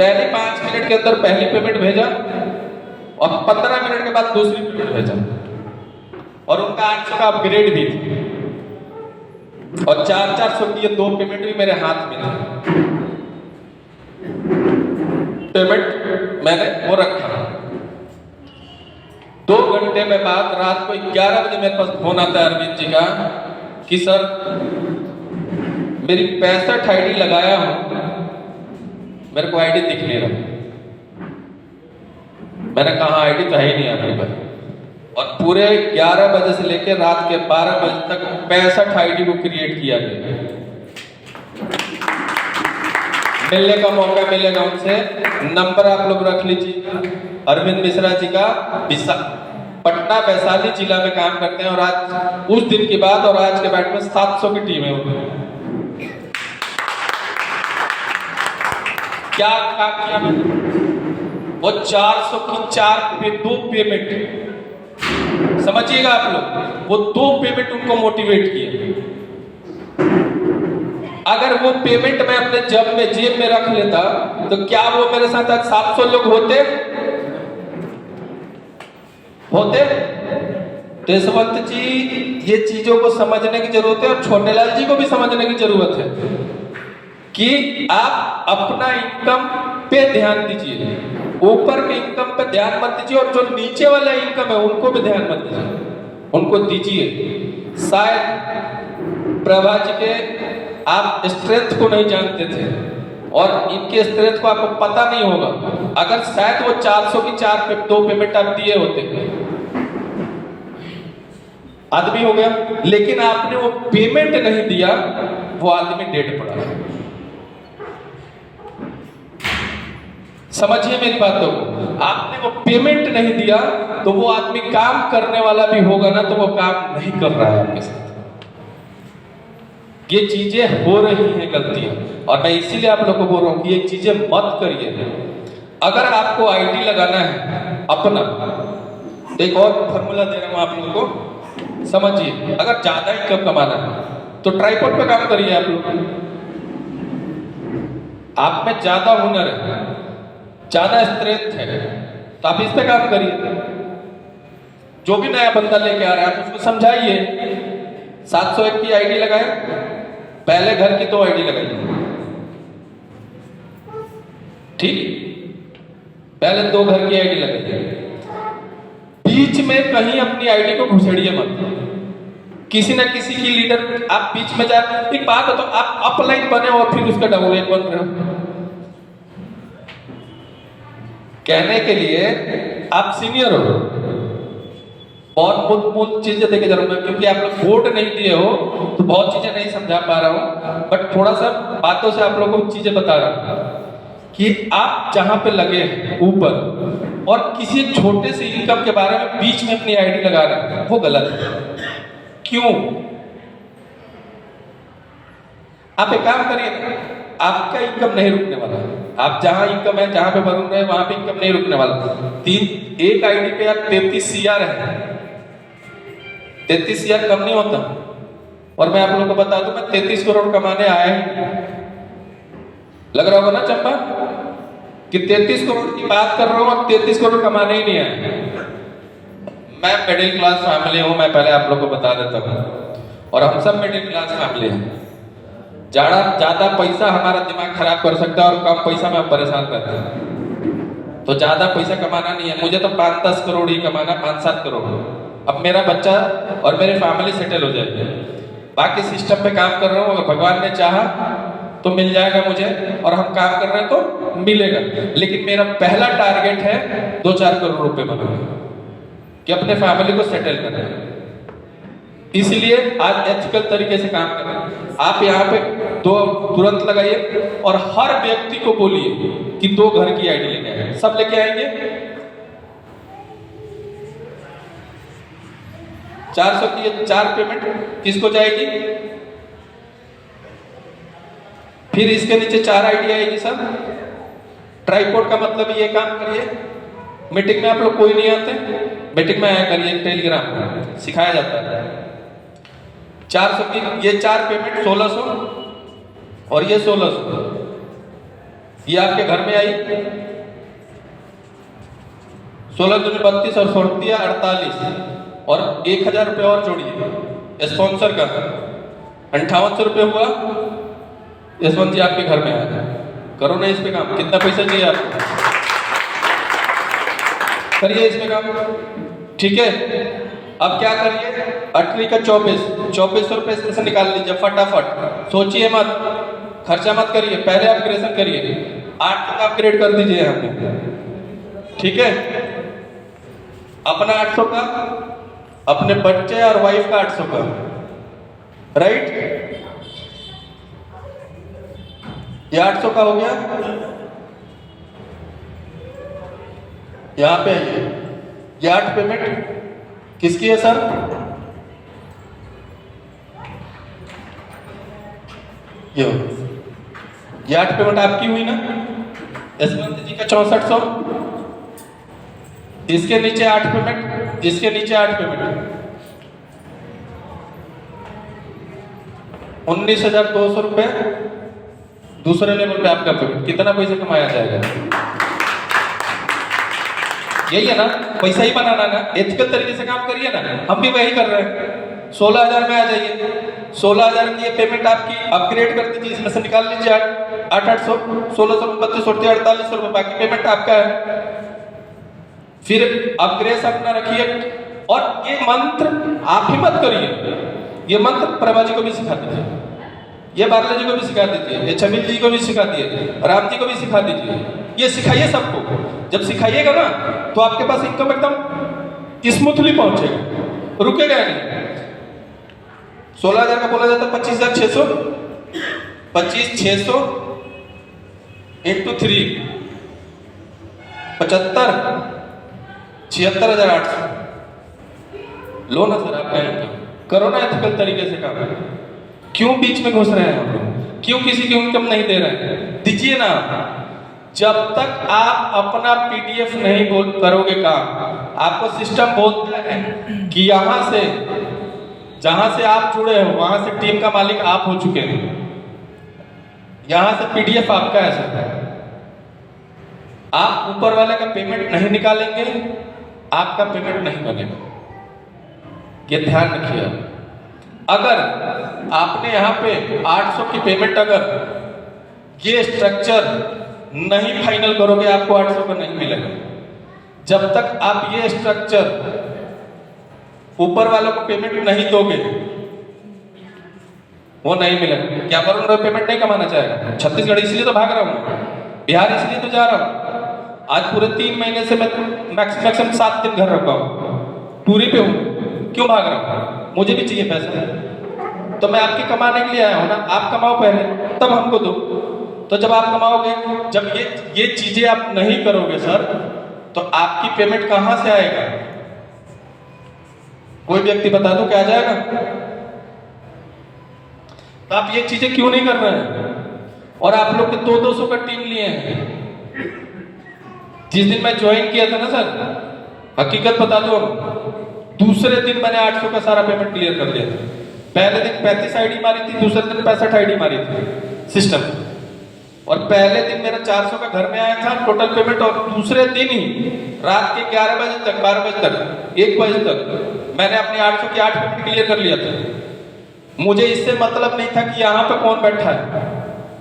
पहले 5 मिनट के अंदर पहली पेमेंट भेजा और 15 मिनट के बाद दूसरी पेमेंट भेजा, और उनका 800 का अपग्रेड भी था, और 400 की ये 2 पेमेंट भी मेरे हाथ में थी। पेमेंट मैंने वो रखा। 2 घंटे में बाद रात को 11 बजे मेरे पास फोन आता है अरविंद जी का कि सर मेरी 65 आईडी लगाया हूं, मेरे को आईडी दिख नहीं रहा। मैंने कहा आईडी तो है ही नहीं आपके पास, और पूरे 11 बजे से लेकर रात के 12 बजे तक 65 आईडी को क्रिएट किया गया। मिलने का मौका मिलेगा उनसे, नंबर आप लोग रख लीजिए। अरविंद मिश्रा जी का पटना वैशाली जिला में काम करते हैं, और आज उस दिन के बाद और आज के बैट में 700 की टीम है। क्या काम किया मैंने? वो 400 की 2 पेमेंट, समझिएगा आप लोग, वो 2 पेमेंट उनको मोटिवेट किए। अगर वो पेमेंट मैं अपने जेब में रख लेता तो क्या वो मेरे साथ आज 700 लोग होते? तो यशवंत जी, ये चीजों को समझने की जरूरत है, और छोटेलाल जी को भी समझने की जरूरत है कि आप अपना इनकम पे ध्यान दीजिए, ऊपर के इनकम पे ध्यान मत दीजिए, और जो नीचे वाला इनकम है उनको भी ध्यान मत दीजिए, उनको दीजिए। शायद प्रभा जी के आप स्ट्रेंथ को नहीं जानते थे, और इनके स्ट्रेंथ को आपको पता नहीं होगा। अगर शायद वो 400 की 2 पेमेंट आप दिए होते, आदमी हो गया, लेकिन आपने वो पेमेंट नहीं दिया, वो आदमी डेड पड़ा। समझिए मेरी बातों को, आपने वो पेमेंट नहीं दिया तो वो आदमी काम करने वाला भी होगा ना, तो वो काम नहीं कर रहा है आपके साथ। ये चीजें हो रही हैं गलतियां, और मैं इसीलिए आप लोगों को बोल रहा हूं कि ये चीजें मत करिए। अगर आपको आईडी लगाना है अपना, एक और फॉर्मूला दे रहा हूं आप लोगों को, समझिए। अगर ज्यादा इनकम कमाना है तो ट्राइपॉड पे काम करिए। आप लोग, आप में ज्यादा हुनर है, ज्यादा स्ट्रेंथ है, तो आप इस पे काम करिए। जो भी नया बंदा लेके आ रहा है आप उसको समझाइए। 701 की आईडी लगाए, पहले घर की 2 आईडी लगाइए, ठीक? पहले 2 घर की आईडी लगाइए। बीच में कहीं अपनी आईडी को घुसेड़िए मत। किसी ना किसी की लीडर आप बीच में जाए, एक बात है, तो आप अपलाइन बने और फिर उसका डाउनलाइन बन रहे हो। कहने के लिए आप सीनियर हो, बहुत मूल चीजें देखे जरूर, क्योंकि आप लोग वोट नहीं दिए हो तो बहुत चीजें नहीं समझा पा रहा हूं, बट थोड़ा सा बातों से आप लोगों को चीजें बता रहा हूं कि आप जहां पे लगे ऊपर, और किसी छोटे से इनकम के बारे में बीच में अपनी आईडी लगा रहे हैं, वो गलत है। क्यों? आप एक काम करिए, आपका इनकम नहीं रुकने वाला। आप जहां इनकम है, जहां पे बनूंगा है, वहां पे इनकम नहीं रुकने वाला। एक आईडी पे यार 33 CR है, 33 CR कम नहीं होता। और मैं आप लोगों को बता दूं, मैं 33 करोड़ कमाने आया ही। लग रहा होगा ना चंपा कि 33 करोड़ की बात कर रहा हूं और 33 करोड़ कमाने ही नहीं आया। मैं मिडिल क्लास फैमिली हूं, मैं पहले आप लोगों को बता देता हूं, और हम सब मिडिल क्लास फैमिली हैं। ज्यादा पैसा हमारा दिमाग खराब कर सकता है, और कम पैसा में हम परेशान रहते हैं। तो ज्यादा पैसा कमाना नहीं है मुझे, तो 5-10 करोड़ ही कमाना, 5-7 करोड़। अब मेरा बच्चा और मेरी फैमिली सेटल हो जाएगी। बाकी सिस्टम पे काम कर रहा हूँ, अगर भगवान ने चाहा तो मिल जाएगा मुझे, और हम काम कर रहे हैं तो मिलेगा। लेकिन मेरा पहला टारगेट है 2-4 करोड़ रुपए बनाना, कि अपने फैमिली को सेटल करना। इसीलिए आज एथिकल तरीके से काम कर रहे हैं। आप यहाँ पे 2 तुरंत लगाइए, और हर व्यक्ति को बोलिए कि 2 घर की आईडी लेके आए। सब लेके आएंगे। 400 की 4 पेमेंट किसको जाएगी? फिर इसके नीचे 4 आईडी आएगी। सब ट्राइपॉड का मतलब ये काम करिए। मीटिंग में आप लोग कोई नहीं आते, मीटिंग में आया करिए, टेलीग्राम सिखाया जाता है। 400 की ये 4 पेमेंट 1600, और ये 1600, ये आपके घर में आई 16 दूनी 32 और 16 48 और 1000 रुपये और जोड़िए स्पॉन्सर का 5800 रुपये हुआ। यशवंत जी आपके घर में आया, करो ना इस पे काम। कितना पैसा चाहिए आपको, करिए इस पे काम, ठीक है। अब क्या करिए, 18 का 2400 रुपये इसमें से निकाल लीजिए फटाफट, सोचिए मत, खर्चा मत करिए, पहले अपग्रेडेशन करिए, 8 तक अपग्रेड कर दीजिए यहाँ पे, ठीक है। अपना 800 का, अपने बच्चे और वाइफ का 800 का, राइट। ये 800 का हो गया। यहां पे आइए, ये 8 पेमेंट किसकी है सर? ये 8 पेमेंट आपकी हुई ना। यशवंत जी का 6400, इसके नीचे 8 पेमेंट, इसके नीचे 8 पेमेंट, 19,200 रुपए दूसरे लेवल पे आपका पेमेंट। कितना पैसा कमाया जाएगा? यही है ना, पैसा ही बनाना ना, एथिकल तरीके से काम करिए ना, हम भी वही कर रहे हैं। 16,000 में आ जाइए, 16,000 की ये पेमेंट आपकी अपग्रेड कर दीजिए, इसमें से निकाल लीजिए 800, 1600, 32, 48 रुपए, बाकी पेमेंट आपका है। फिर अपग्रेड अपना रखिए, और ये मंत्र आप ही मत करिए, ये मंत्र प्रभा जी को भी सिखा दीजिए, ये बारला जी को भी सिखा दीजिए, ये छबिल जी को भी सिखा दीजिए, राम जी को भी सिखा दीजिए, ये सिखाइए सबको। जब सिखाइएगा ना तो आपके पास इनकम एकदम स्मूथली पहुंचेगा, रुकेगा नहीं। 16,000 का बोला जाता है 25,600, 25,600 इंटू 3 75, 76,800 लो ना सर आपका इनकम। करो ना एथिकल तरीके से काम। क्यों बीच में घुस रहे हैं हम लोग, क्यों किसी की इनकम नहीं दे रहे हैं? दीजिए ना। जब तक आप अपना पीडीएफ नहीं करोगे काम, आपको सिस्टम बोलता है कि यहां से, जहां से आप जुड़े हो वहां से टीम का मालिक आप हो चुके हैं, यहां से पीडीएफ आपका है सर। आप ऊपर वाले का पेमेंट नहीं निकालेंगे, आपका पेमेंट नहीं बनेगा, ये ध्यान रखिए। अगर आपने यहाँ पे 800 की पेमेंट, अगर ये स्ट्रक्चर नहीं फाइनल करोगे, आपको 800 का नहीं मिलेगा। जब तक आप ये स्ट्रक्चर ऊपर वालों को पेमेंट नहीं दोगे, वो नहीं मिलेगा। क्या वरुण रवि पेमेंट नहीं कमाना चाहेगा? छत्तीसगढ़ इसलिए तो भाग रहा हूँ, बिहार इसलिए तो जा रहा हूँ। आज पूरे 3 महीने से मैं मैक्सिमम 7 दिन घर रखा हूँ, टूरी पे हूँ। क्यों भाग रहा हूँ? मुझे भी चाहिए पैसा, तो मैं आपके कमाने के लिए आया हूँ ना। आप कमाओ पहले, तब हमको दो। तो जब आप कमाओगे, जब ये चीजें आप नहीं करोगे सर, तो आपकी पेमेंट कहां से आएगा? कोई व्यक्ति बता दो क्या जाएगा? तो आप ये चीजें क्यों नहीं कर रहे हैं? और आप लोग के 200 का टीम लिए हैं। जिस दिन मैं ज्वाइन किया था ना सर, हकीकत बता दो, दूसरे दिन मैंने 800 का सारा पेमेंट क्लियर कर दिया था। पहले दिन 35 आईडी मारी थी, दूसरे दिन 65 आईडी मारी थी सिस्टम, और पहले दिन मेरा 400 का घर में आया था टोटल पेमेंट, और दूसरे दिन ही रात के 11 बजे तक, 12 बजे तक, 1 बजे तक मैंने अपने 800 की 8 पेमेंट क्लियर कर लिया था। मुझे इससे मतलब नहीं था कि यहाँ पे कौन बैठा है,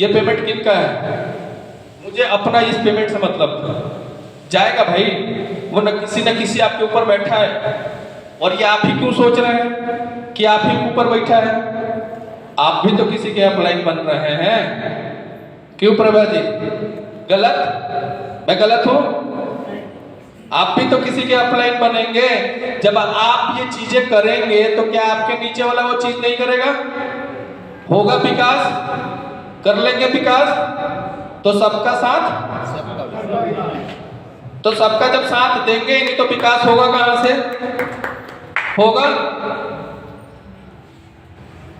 ये पेमेंट किनका है, मुझे अपना इस पेमेंट से मतलब था। जाएगा भाई, वो न किसी आपके ऊपर बैठा है। और ये आप ही क्यों सोच रहे हैं कि आप ही ऊपर बैठा है? आप भी तो किसी के अपलाइन बन रहे हैं। क्यों प्रभा जी, गलत? मैं गलत हूं? आप भी तो किसी के अपलाइन बनेंगे। जब आप ये चीजें करेंगे तो क्या आपके नीचे वाला वो चीज नहीं करेगा? होगा विकास, कर लेंगे विकास। तो सबका साथ, तो सबका जब साथ देंगे नहीं तो विकास होगा कहां से? होगा।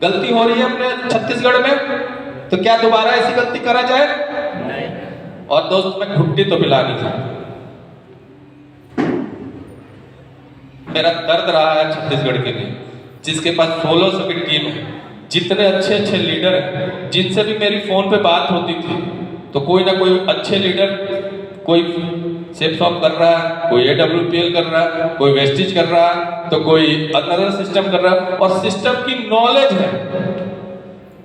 गलती हो रही है अपने छत्तीसगढ़ में, तो क्या दोबारा ऐसी गलती करा जाए? नहीं। और दोस्त मैं घुट्टी तो पिलानी थी। मेरा दर्द रहा है छत्तीसगढ़ के लिए, जिसके पास 1600 की टीम है, जितने अच्छे अच्छे लीडर हैं, जिनसे भी मेरी फोन पे बात होती थी, तो कोई ना कोई अच्छे लीडर, कोई सेप शॉप कर रहा है, कोई AWPL कर रहा है, कोई वेस्टिज कर रहा है, तो कोई अनदर सिस्टम कर रहा है। और सिस्टम की नॉलेज है।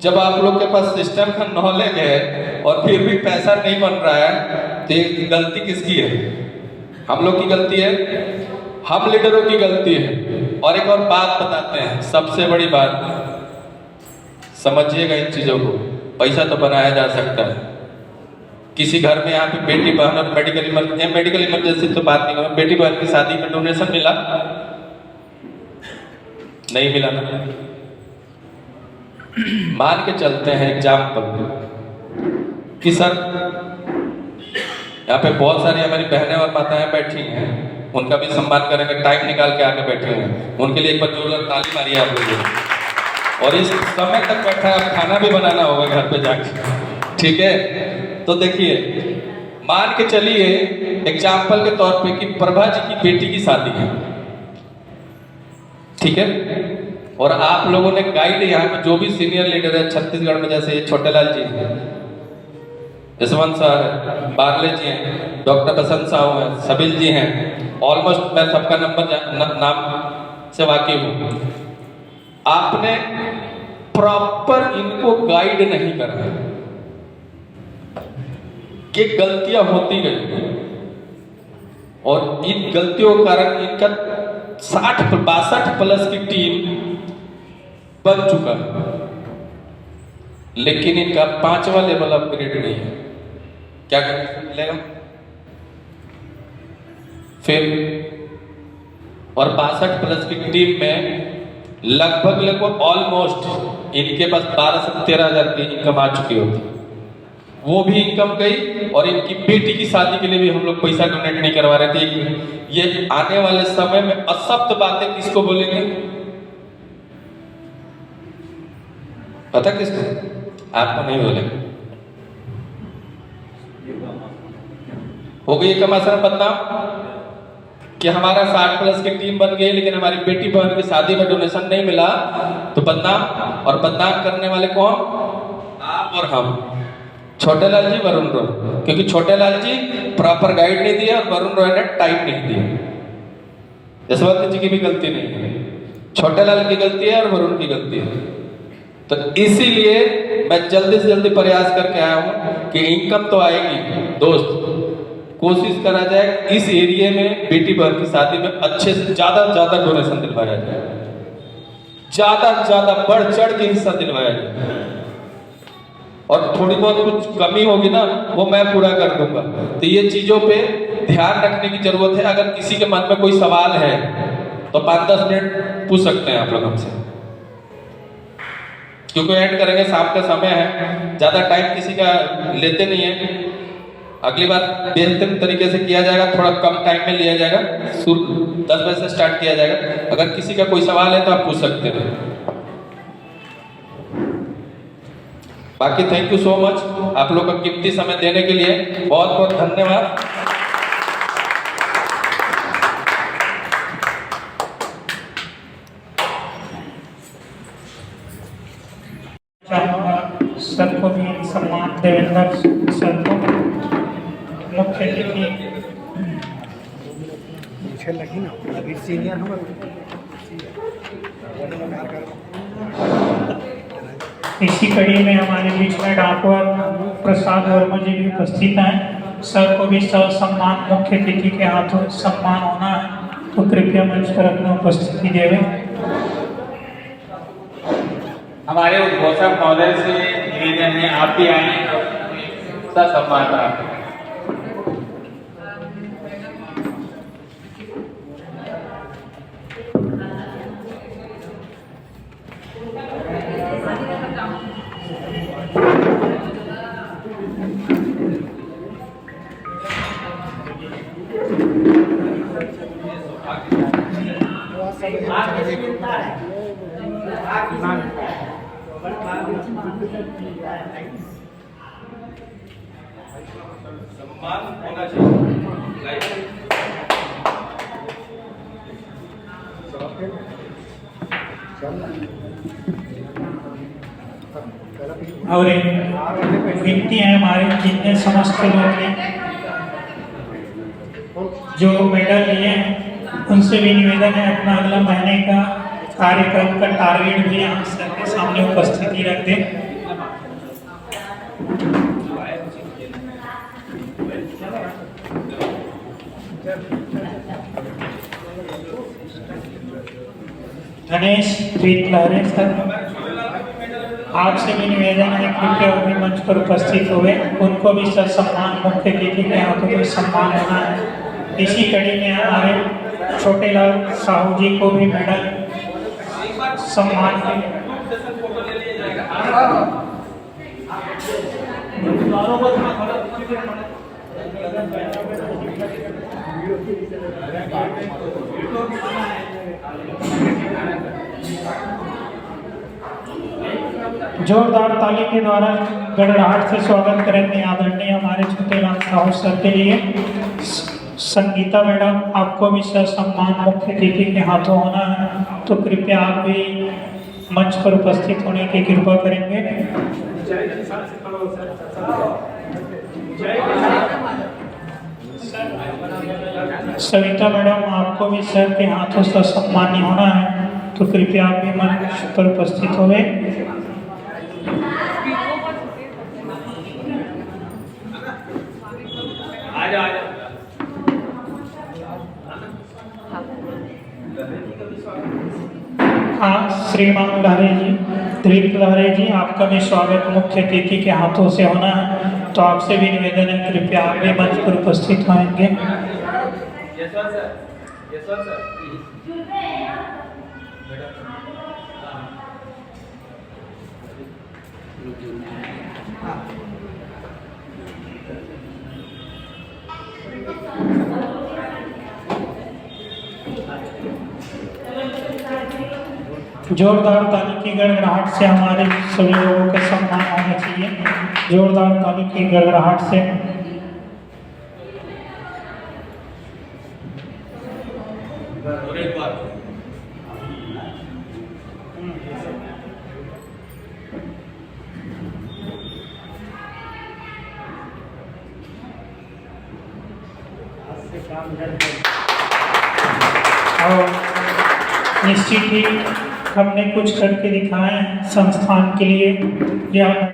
जब आप लोग के पास सिस्टम का नॉलेज है और फिर भी पैसा नहीं बन रहा है, तो ये गलती किसकी है? हम लोग की गलती है, हम लीडरों की गलती है। और एक और बात बताते हैं, सबसे बड़ी बात समझिएगा इन चीजों को। पैसा तो बनाया जा सकता है। किसी घर में यहाँ पे बेटी बहन और मेडिकल इमरजेंसी तो बात नहीं करूँ, बेटी बहन की शादी में डोनेशन मिला? नहीं मिला ना। मान के चलते हैं एग्जाम्पल कि सर यहाँ पे बहुत सारी हमारी बहनें और माताएं बैठी हैं, उनका भी सम्मान करेंगे, टाइम निकाल के आके बैठे हैं, उनके लिए एक बार जोरदार ताली मारिए आप लोग। और इस समय तक बैठा है, अब खाना भी बनाना होगा घर पे जाके, ठीक है? तो देखिए, मान के चलिए एग्जाम्पल के तौर पे कि प्रभा जी की बेटी की शादी है, ठीक है? और आप लोगों ने गाइड, यहाँ पे जो भी सीनियर लीडर है छत्तीसगढ़ में, जैसे छोटेलाल जी हैं, यशवंत सर, बागले जी हैं, डॉक्टर बसंत साहू हैं, सबिल जी हैं, ऑलमोस्ट मैं सबका नाम से वाकिफ हूँ। आपने प्रॉपर इनको गाइड नहीं करा कि गलतियां होती गई, और इन गलतियों के कारण इनका 62 प्लस की टीम बन चुका है, लेकिन इनका 5वां लेवल अपग्रेड नहीं है। क्या मिलेगा फिर? और 62 प्लस की टीम में लगभग ऑलमोस्ट इनके पास 12 से 13 हजार की इनकम आ चुकी होती, वो भी इनकम गई। और इनकी बेटी की शादी के लिए भी हम लोग पैसा डोनेट नहीं करवा रहे थे। ये आने वाले समय में असत्य बातें किसको बोलेंगे पता? किसको? आपको नहीं बोलेंगे। हो गई कमासर बदनाम कि हमारा 60 प्लस की टीम बन गई, लेकिन हमारी बेटी बहन की शादी में डोनेशन नहीं मिला, तो बदनाम। और बदनाम करने वाले कौन? आप और हम। छोटेलाल जी, वरुण रॉय, क्योंकि छोटेलाल जी प्रॉपर गाइड नहीं दिया और वरुण रॉय ने टाइम नहीं दिया। यशवंत जी की भी गलती नहीं है, छोटेलाल की गलती है और वरुण की गलती है। तो इसीलिए मैं जल्दी से जल्दी प्रयास करके आया हूं कि इनकम तो आएगी दोस्त, कोशिश करा जाए इस एरिया में बेटी बहन की शादी में अच्छे से ज्यादा डोनेशन दिलवाया जाए, ज्यादा बढ़ चढ़ के हिस्सा दिलवाया जाए। और थोड़ी बहुत कुछ कमी होगी ना, वो मैं पूरा कर दूंगा। तो ये चीजों पे ध्यान रखने की जरूरत है। अगर किसी के मन में कोई सवाल है तो 5-10 मिनट पूछ सकते हैं आप लोग हमसे, क्योंकि एंड करेंगे, शाम का समय है, ज्यादा टाइम किसी का लेते नहीं है। अगली बार बेहतर तरीके से किया जाएगा, थोड़ा कम टाइम में लिया जाएगा, 10 बजे से स्टार्ट किया जाएगा। अगर किसी का कोई सवाल है तो आप पूछ सकते हैं। बाकी थैंक यू सो मच, आप लोग का कीमती समय देने के लिए बहुत बहुत धन्यवाद। सर को भी सम्मान, देवेंद्र सर को मुख्य अतिथि लगी ना, अभी सीनियर हम इसी कड़ी में हमारे बीच में डॉक्टर प्रसाद वर्मा जी भी उपस्थित हैं। सर को भी सम्मान मुख्य अतिथि के हाथों सम्मान होना है, तो कृपया मंच पर अपना उपस्थिति देवें। हमारे उद्घोषक महोदय से निवेदन है, आप भी आए तो सम्मान प्राप्त। सम्मान होना चाहिए। और एक विनती है हमारे जितने समस्त लोग हैं जो मेडल लिए हैं उनसे भी निवेदन है अपना अगला महीने का कार्यक्रम का टारगेट भी हम सर के सामने उपस्थिति रख दें। गणेश लहरे सर, आपसे भी निवेदन है कृपया वो भी मंच पर उपस्थित हुए, उनको भी सर सम्मान मुख्य अतिथि के हाथों में सम्मान होना है। इसी कड़ी में हमारे छोटे लाल साहू जी को भी मेडल सम्मान के जोरदार ताली के द्वारा गड़गड़ाहट से स्वागत करेंगे आदरणीय हमारे छोटे लाल साहू सर के लिए। संगीता मैडम, आपको भी सर सम्मान मुख्य अतिथि के हाथों होना है, तो कृपया आप भी मंच पर उपस्थित होने की कृपा करेंगे। सविता मैडम, आपको भी सर के हाथों से सम्मानित होना है, तो कृपया आप भी मंच पर उपस्थित होंगे। हाँ, श्रीमान लहरे जी, दिलीप लहरे जी, आपका भी स्वागत मुख्य अतिथि के हाथों से होना है, तो आपसे भी निवेदन है कृपया आप भी मंच पर उपस्थित होंगे। जोरदार ताली की गड़गड़ाहट से हमारे सभी लोगों का सम्मान होना चाहिए। जोरदार ताली की गड़गड़ाहट से और निश्चित ही हमने कुछ करके दिखाए हैं संस्थान के लिए। यह